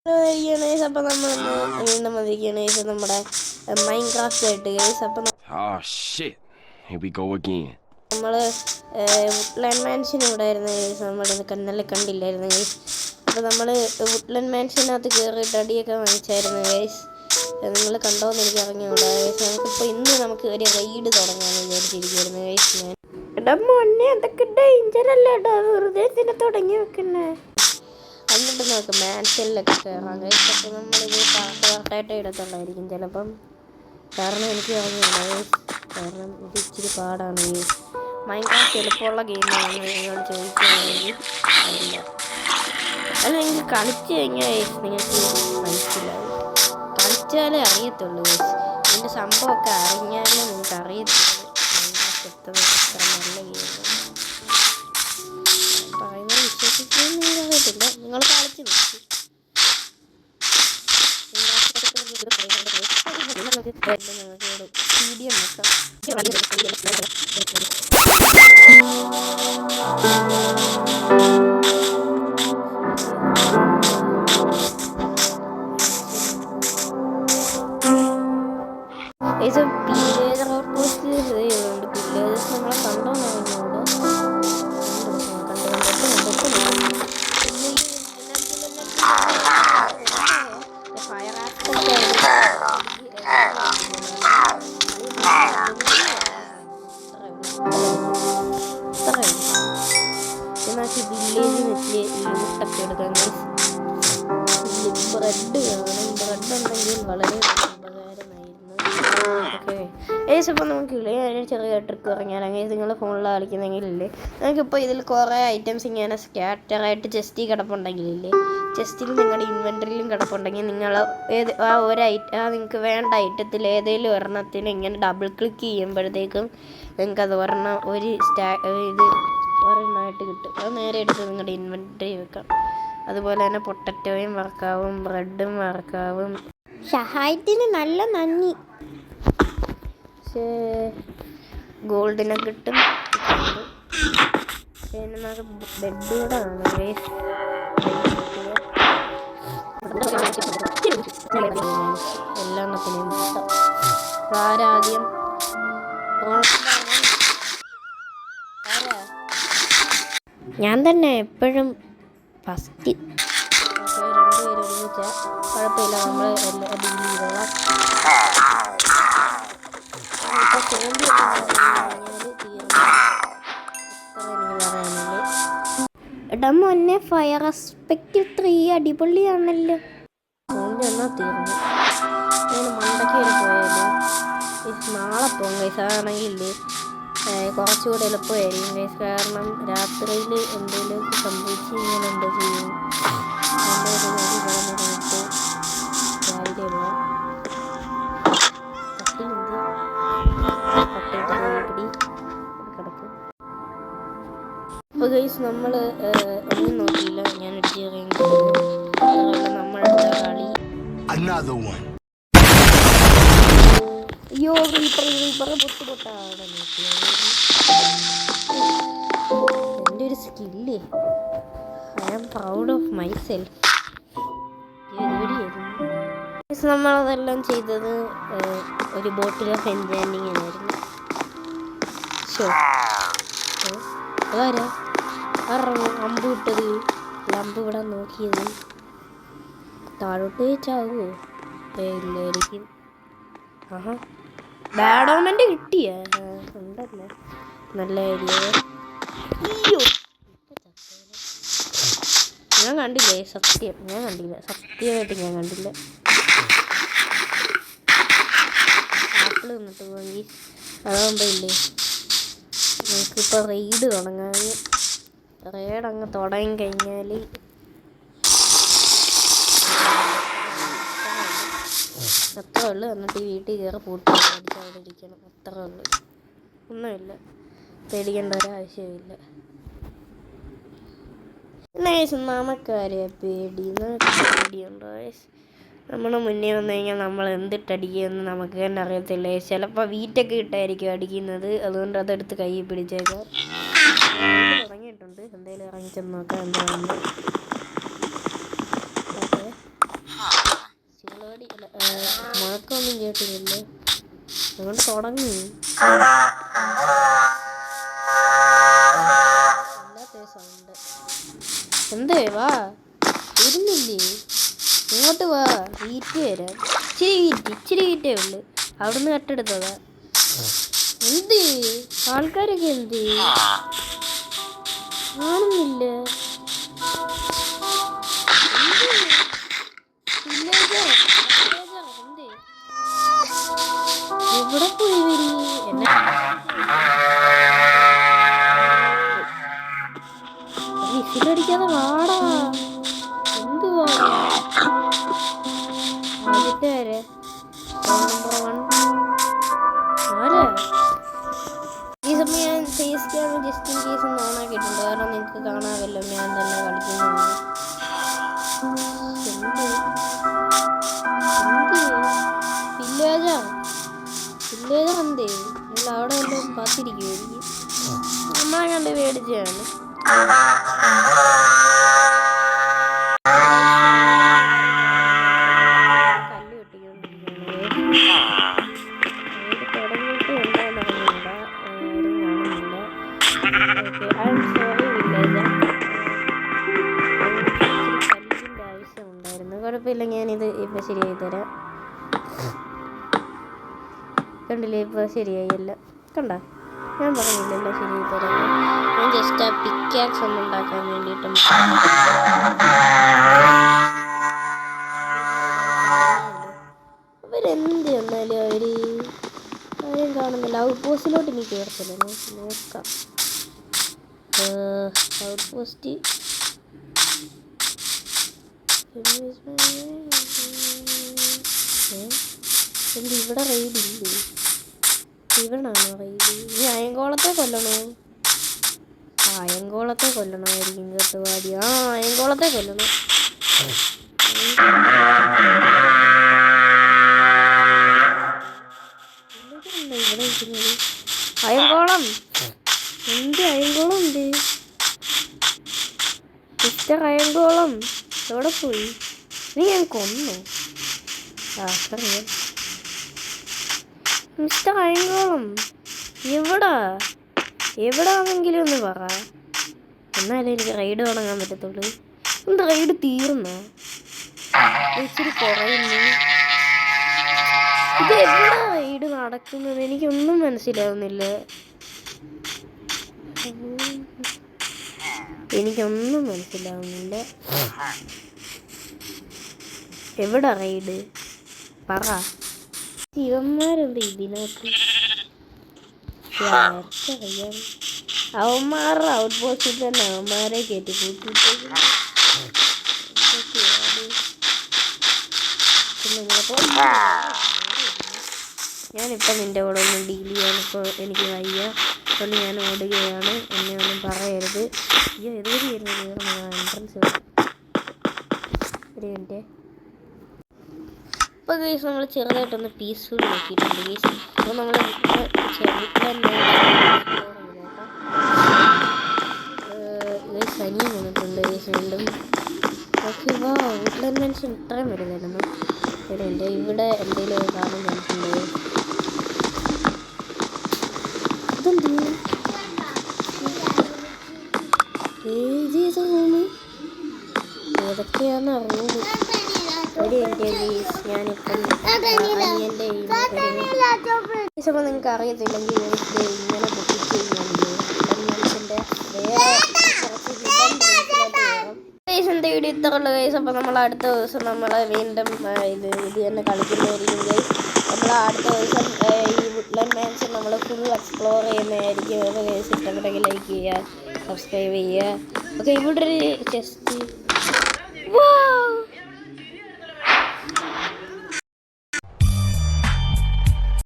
അപ്പം നമ്മൾ വീണ്ടും വന്നിരിക്കുകയാണ് നമ്മുടെ മൈൻക്രാഫ്റ്റ് ആയിട്ട് ഗൈസ്. അപ്പം നമ്മൾ വുഡ്ലാൻഡ് മാൻഷൻ ഇവിടെ ആയിരുന്നു ഗൈസ്. നമ്മുടെ കണ്ണല്ലേ കണ്ടില്ലായിരുന്നു ഗൈസ്. അപ്പോൾ നമ്മൾ വുഡ്ലാൻഡ് മാൻഷനകത്ത് കയറിയിട്ട് അടിയൊക്കെ വാങ്ങിച്ചായിരുന്നു ഗൈസ്. നിങ്ങൾ കണ്ടോന്ന് എനിക്ക് അറിഞ്ഞുകൂടാ ഗൈസ്. നമുക്കിപ്പോൾ ഇന്ന് നമുക്ക് ഒരു റെയ്ഡ് തുടങ്ങാമെന്ന് വിചാരിച്ചിരിക്കുകയായിരുന്നു ഗൈസ്. ഞാൻ എടാ മോനെ അതൊക്കെ ഡേഞ്ചറല്ലേ ഇടാ, വെറുതെ ഇതിനെ തുടങ്ങി വെക്കുന്നേ. എന്നിട്ട് നോക്ക് മാൻഷനിലൊക്കെ കയറാം ഗൈസ്. അപ്പോൾ നമ്മളിത് പാർട്ടായിട്ട് ഇടത്തുള്ളായിരിക്കും ചിലപ്പം, കാരണം എനിക്ക് അറിഞ്ഞില്ല ഗൈസ്. കാരണം ഇത് ഇച്ചിരി പാടാണ് ഗൈസ്. മൈൻക്രാഫ്റ്റ് എളുപ്പമുള്ള ഗെയിമാണ് നിങ്ങൾ ചോദിക്കുകയാണെങ്കിൽ അറിയില്ല. അല്ല, നിങ്ങൾക്ക് കളിച്ചു കഴിഞ്ഞാൽ ഗൈസ് നിങ്ങൾക്ക് മനസ്സിലാവും. കളിച്ചാലേ അറിയത്തുള്ളൂ ഗൈസ്. ഇതിൻ്റെ സംഭവമൊക്കെ അറിഞ്ഞാലേ നിങ്ങൾക്ക് അറിയത്തുള്ളൂ മൈൻക്രാഫ്റ്റ് എത്ര നല്ല ഗെയിമാണ്. പറയുന്നത് വിശ്വസിക്കുകയും നിങ്ങൾക്ക് അറിയത്തില്ല, നിങ്ങൾ കളിച്ച് നോക്കി. മീഡിയം നോക്കാം. പില്ലേജർ ഔട്ട്പോസ്റ്റ് ഉണ്ട്. പില്ലേജേഴ്സ് നമ്മളെ കണ്ടോന്നറിഞ്ഞോണ്ട് ഫയർ നമുക്ക് വില്ലേജ് വെച്ച് ഈ മുട്ടൊക്കെ എടുക്കാൻ ബ്രെഡ് വേണം. ബ്രെഡ് ഉണ്ടെങ്കിൽ വളരെ ഉപകാരമായിരുന്നു. ഓക്കെ ഏസ്. ഇപ്പോൾ നമുക്ക് അതിന് ചെറിയ ട്രിക്ക് പറഞ്ഞാൽ അങ്ങനെ നിങ്ങൾ ഫോണിൽ കളിക്കുന്നെങ്കിലില്ലേ, നമുക്കിപ്പോൾ ഇതിൽ കുറേ ഐറ്റംസ് ഇങ്ങനെ സ്കാറ്ററായിട്ട് ചെസ്റ്റിൽ കിടപ്പുണ്ടെങ്കിലില്ലേ, ചെസ്റ്റിൽ നിങ്ങളുടെ ഇൻവെൻറ്ററിയിലും കിടപ്പുണ്ടെങ്കിൽ നിങ്ങൾ നിങ്ങൾക്ക് വേണ്ട ഐറ്റത്തിൽ ഏതെങ്കിലും ഒരെണ്ണത്തിന് ഇങ്ങനെ ഡബിൾ ക്ലിക്ക് ചെയ്യുമ്പോഴത്തേക്കും നിങ്ങൾക്കത് ഒരെണ്ണമായിട്ട് കിട്ടും. അത് നേരെ എടുത്ത് നിങ്ങളുടെ ഇൻവെൻറ്ററി വെക്കാം. അതുപോലെ തന്നെ പൊട്ടറ്റോയും വർക്കാവും, ബ്രെഡും വർക്കാവും. സഹായത്തിന് നല്ല നന്ദി. പക്ഷേ ഗോൾഡിനെ കിട്ടും. പിന്നെ നമുക്ക് ബെഡ് കൂടെ ആണ് ഗൈസ്. എല്ലാത്തിനും കിട്ടാം. ആരാദ്യം ഞാൻ തന്നെ എപ്പോഴും ഫസ്റ്റ്. രണ്ടുപേരും ഒരുമിച്ച കുഴപ്പമില്ല, നമ്മൾ എല്ലാ ഡീൽ ചെയ്തോളാം. എടാ മോനെ ഫയർ ആസ്പെക്റ്റ് 3 അടിപൊളിയാണല്ലോ. സോംബി എന്നാൽ തീർന്നു. ഞാൻ മണ്ടയ്ക്ക് വരെ പോയാലോ. നാളെ പോകും ഗൈസ്. അതാണെങ്കിലേ കുറച്ചുകൂടെ എളുപ്പമായിരിക്കും ഗൈസ്. കാരണം രാത്രിയിൽ എന്തെങ്കിലും സംഭവിച്ച് ഇങ്ങനെ എന്താ ചെയ്യും. രാവിലെ പോകാം. അപ്പോൾ ഗൈസ് നമ്മൾ ഒന്നും നോക്കിയില്ല. ഞാൻ ഇടിച്ച് നമ്മളുടെ കളി. അയ്യോ റീപ്പറ് പൊട്ടാടെ നോക്കി. എൻ്റെ ഒരു സ്കില്ലേ. I am proud of myself. നമ്മളതെല്ലാം ചെയ്തത് ഒരു ബോട്ടിൽ ഓഫ് എൻജോയിങ്ങിനായിരുന്നു. അതാരാ അമ്പ് വിട്ടത്? അമ്പ് ഇവിടെ നോക്കിയത് താഴോട്ട് വെച്ചാവോ? ഇല്ലായിരിക്കും. ആഹാ, ബാഡോമെൻ്റ് കിട്ടിയ ഉണ്ടല്ലേ, നല്ല ഏരിയ. അയ്യോ ഞാൻ കണ്ടില്ലേ, സത്യം ഞാൻ കണ്ടില്ല, സത്യമായിട്ട് ഞാൻ കണ്ടില്ല. ആപ്പിൾ നിന്നിട്ട് പോയി. അതാകുമ്പോൾ ഇല്ലേ നമുക്കിപ്പോൾ റെയ്ഡ് തുടങ്ങാൻ. റെയ്ഡ് അങ്ങ് തുടങ്ങി കഴിഞ്ഞാൽ അത്രേ ഉള്ളൂ. എന്നിട്ട് ഈ വീട്ടിൽ കയറി പൂട്ടി അടിച്ച് അവിടെ ഇരിക്കണം. അത്രേ ഉള്ളൂ, ഒന്നുമില്ല. പേടിക്കേണ്ട ഒരാവശ്യമില്ല. നമുക്കാരെയാ പേടിയുണ്ടോ? നമ്മുടെ മുന്നേ വന്നു കഴിഞ്ഞാൽ നമ്മൾ എന്തിട്ടടിക്കുമെന്ന് നമുക്ക് തന്നെ അറിയത്തില്ല. ചിലപ്പോൾ വീറ്റൊക്കെ ഇട്ടായിരിക്കും അടിക്കുന്നത്. അതുകൊണ്ട് അതെടുത്ത് കൈ പിടിച്ചേക്കാം. തുടങ്ങിയിട്ടുണ്ട്. എന്തെങ്കിലും ഇറങ്ങിച്ചെന്ന് നോക്കാം. എന്താണെന്ന് മുഴക്കമൊന്നും കേട്ടില്ലല്ലോ, അതുകൊണ്ട് തുടങ്ങി. സൗണ്ട് എന്തേ വാ, ഇരുന്നില്ലേ? ഇങ്ങോട്ട് വാ, വീറ്റ് വരാം. ഇച്ചിരി വീറ്റേ ഉള്ളു, അവിടുന്ന് കട്ടെടുത്തതാ. എന്ത് ആൾക്കാരൊക്കെ എന്ത് കാണുന്നില്ല? എവിടെ പോയി വരി എന്നെ വിസിലടിക്കാതെ വാടാ. എന്തുവാ ആദ്യത്തെ വരെ ആരാ? ഈ സമയം ഞാൻ face camera just in case ഒന്ന് ഓണാക്കിയിട്ടുണ്ട്, കാരണം നിങ്ങൾക്ക് കാണാമല്ലോ ഞാൻ തന്നെ കളിക്കുന്നുണ്ട്. പില്ലേജർ എന്തേ നിങ്ങൾ അവിടെ വല്ലതും കാത്തിരിക്കുമായിരിക്കും. നമ്മളെ കണ്ട് മേടിച്ചാണ്. കല്ല് കെട്ടിക്കൊണ്ടിരിക്കുകയാണ്, തുടങ്ങിയിട്ട് എന്താണെന്ന് അറിഞ്ഞില്ല, ആരും കാണുന്നില്ല. Okay, I am sorry villager, കല്ലിൻ്റെ ആവശ്യമുണ്ടായിരുന്നു. കുഴപ്പമില്ല, ഞാനിത് ഇപ്പം ശരിയായി തരാം. കണ്ടില്ലേ, ഇപ്പോൾ ശരിയായില്ല. കണ്ട, ഞാൻ പറഞ്ഞില്ലല്ലോ ശരിയായി തരാം. ഞാൻ ജസ്റ്റ് ആ പിക്കാക്സ് ഒന്നും ഉണ്ടാക്കാൻ വേണ്ടിയിട്ടും അവരെന്ത് വന്നാലും ആരും കാണുന്നില്ല. ഔട്ട് പോസ്റ്റിലോട്ട് എനിക്ക് കയറത്തില്ല, നോക്കാം. ഔട്ട് പോസ്റ്റ് എന്ത് ഇവിടെ റെയ്ഡ് ഇല്ലേ? ഇവനാണോ റെയ്ഡ്? ഈ അയങ്കോളത്തെ കൊല്ലണോ? അയങ്കോളത്തെ കൊല്ലണമായിരിക്കും കേട്ടോ ആദ്യം. അയങ്കോളത്തെ കൊല്ലണം. ഇവിടെ ഇരിക്കുന്നത് അയങ്കോളം. എന്ത് അയങ്കോളം ഉണ്ട്? മിസ്റ്റർ അയങ്കോളം എവിടെ പോയി? നീ ഞാൻ കൊന്നോ? അറിയാം. മിസ്റ്റർ അയങ്കോളം എവിടാണെങ്കിലും ഒന്ന് പറ, എന്നാലേ എനിക്ക് റൈഡ് തുടങ്ങാൻ പറ്റത്തുള്ളൂ. എന്ത് റൈഡ് തീർന്നോ? ഇച്ചിരി കുറയുന്നു. ഇത് എവിടാ റൈഡ് നടക്കുന്നത്? എനിക്കൊന്നും മനസ്സിലാവുന്നില്ല. എവിടാ റൈഡ് പറ. ശിവന്മാരുണ്ട് ഇതിനകത്ത്. അറിയാം, അവന്മാരുടെ ഔട്ട് പോസ്റ്റിൽ തന്നെ അവന്മാരെ കയറ്റി കൂട്ടിയിട്ട് ഞാനിപ്പം നിൻ്റെ കൂടെ ഒന്നും ഡീൽ ചെയ്യാനിപ്പോൾ എനിക്ക് വയ്യ, അതുകൊണ്ട് ഞാൻ ഓടുകയാണ്. എന്നെ ഒന്നും പറയരുത്. അയ്യോ എതുവരെയായിരുന്നു എൻട്രൻസ് ഒരു മിനിറ്റ്. അപ്പോൾ ഗൈസ് നമ്മൾ ചെറുതായിട്ടൊന്ന് പീസ്ഫുൾ നോക്കിയിട്ടുണ്ട് ഗൈസ്. അപ്പോൾ നമ്മൾ സനിയും വന്നിട്ടുണ്ട് ഗൈസ് വീണ്ടും. ഓക്കെ, വാ വുഡ്ലാൻഡ് മാൻഷൻ ഇത്രയും വരുമായിരുന്നു. എൻ്റെ ഇവിടെ എന്തെങ്കിലും കാണാൻ കണ്ടിട്ടുണ്ട്. ഇതെന്ത് റൂമ്? ഏതൊക്കെയാണ് റൂമ്? ഒരു എൻ്റെ ഗൈസ് ഞാനിപ്പം അനിയൻ്റെ അപ്പോൾ നിങ്ങൾക്ക് അറിയത്തില്ലെങ്കിൽ ഇങ്ങനെ ബുക്ക് ചെയ്യുന്നുണ്ട്. വേറെ കുറച്ച് ഗൈസിൻ്റെ വീഡിയോ ഇത്രയുള്ള ഗൈസ്. അപ്പോൾ നമ്മൾ അടുത്ത ദിവസം നമ്മൾ വീണ്ടും ഇത് തന്നെ കളിക്കുന്നതായിരിക്കും ഗൈസ്. നമ്മൾ അടുത്ത ദിവസം ഈ വുഡ്ലാൻഡ് മാൻഷൻ നമ്മൾ ഫുൾ എക്സ്പ്ലോർ ചെയ്യുന്നതായിരിക്കും. ഗൈസ് ഇഷ്ടപ്പെട്ടെങ്കിൽ ലൈക്ക് ചെയ്യുക, സബ്സ്ക്രൈബ് ചെയ്യുക. ഓക്കെ, ഇവിടെ ഒരു ചെസ്റ്റ്